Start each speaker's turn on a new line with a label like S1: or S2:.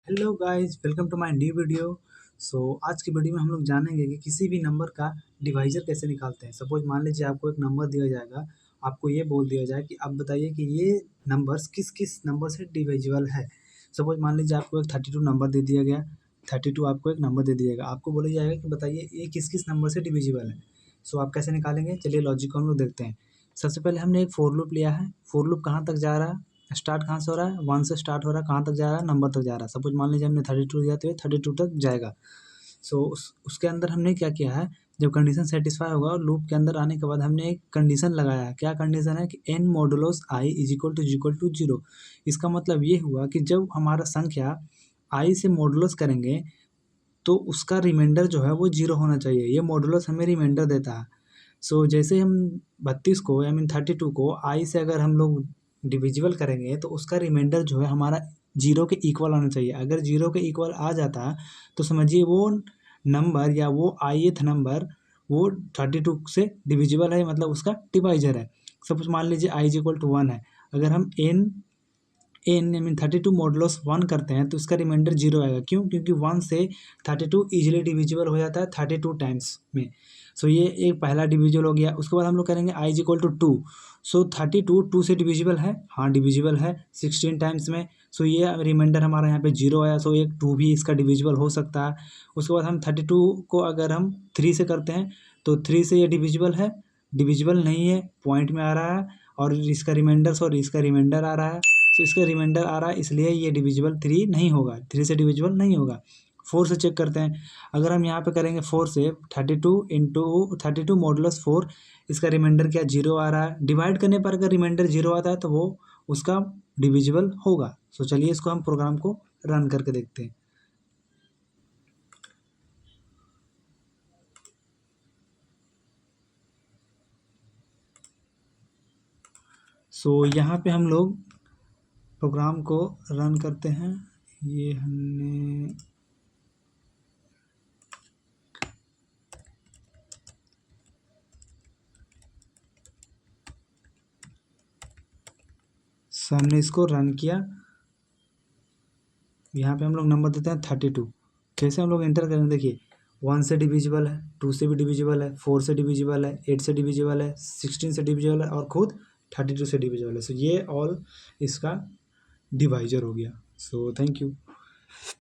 S1: Hello guys, welcome to my new video. आज की video में हम लोग जानेंगे कि किसी भी नंबर का डिवाइजर कैसे निकालते हैं। सपोज मान लीजिए आपको एक नंबर दिया जाएगा, आपको ये बोल दिया जाए कि आप बताइए कि ये नंबर्स किस किस नंबर से डिविजिबल है। सपोज मान लीजिए आपको एक 32 नंबर दे दिया गया, 32 आपको एक नंबर दे दिया गया, आपको बोला जाएगा कि बताइए ये किस किस नंबर से डिविजिबल है। आप कैसे निकालेंगे, चलिए लॉजिक को हम लोग देखते हैं। सबसे पहले हमने एक फोर लूप लिया है। फोर लूप कहाँ तक जा रहा है, स्टार्ट कहाँ से हो रहा है, 1 से स्टार्ट हो रहा है, कहाँ तक जा रहा है, नंबर तक जा रहा है। सपोज मान लीजिए हमने 32 दिया तो ये 32 तक जाएगा। उसके अंदर हमने क्या किया है, जब कंडीशन सेटिस्फाई होगा और लूप के अंदर आने के बाद हमने एक कंडीशन लगाया है। क्या कंडीशन है कि n modulus i is equal to 0। इसका मतलब ये हुआ कि जब हमारा संख्या i से मॉडुलस करेंगे तो उसका रिमाइंडर जो है वो 0 होना चाहिए। ये मॉडुलस हमें रिमाइंडर देता है। जैसे हम 32 को आई मीन 32 को i से अगर हम लोग डिविजिबल करेंगे तो उसका रिमाइंडर जो है हमारा 0 के इक्वल आना चाहिए। अगर 0 के इक्वल आ जाता तो समझिए वो नंबर या वो ith नंबर वो 32 से डिविजिबल है, मतलब उसका डिवाइजर है। सपोज मान लीजिए i इज इक्वल टू 1 है। अगर हम एन आई मीन 32 मॉडुलस 1 करते हैं तो इसका रिमाइंडर 0 आएगा। क्यों? क्योंकि 1 से 32 इजीली डिविजिबल हो जाता है 32 टाइम्स में। ये एक पहला डिविजिबल हो गया। उसके बाद हम लोग करेंगे i इज इक्वल टू 2। 32 2 से डिविजिबल है, हाँ डिविजिबल है 16 टाइम्स में। ये रिमाइंडर हमारा यहाँ पे 0 आया। एक 2 भी इसका डिविजिबल हो सकता है। उसके बाद हम 32 को अगर हम 3 से करते हैं तो 3 से ये डिविजिबल है, डिविजिबल नहीं है, पॉइंट में आ रहा है। और इसका रिमाइंडर आ रहा है। इसका रिमाइंडर आ रहा है, इसलिए ये डिविजिबल 3 नहीं होगा, 3 से डिविजिबल नहीं होगा। 4 से चेक करते हैं। अगर हम यहाँ पे करेंगे 4 से 32 इंटू 32 मॉडुलस 4, इसका रिमाइंडर क्या 0 आ रहा है। डिवाइड करने पर अगर रिमाइंडर 0 आता है तो वो उसका डिविजिबल होगा। चलिए इसको हम प्रोग्राम को रन करके देखते हैं। यहाँ पे हम लोग प्रोग्राम को रन करते हैं। ये हमने हमने इसको रन किया। यहाँ पे हम लोग नंबर देते हैं 32। कैसे हम लोग एंटर करेंगे, देखिए 1 से डिविजिबल है, 2 से भी डिविजिबल है, 4 से डिविजिबल है, 8 से डिविजिबल है, 16 से डिविजिबल है और खुद 32 से डिविजिबल है। ये ऑल इसका डिवाइजर हो गया। Thank you.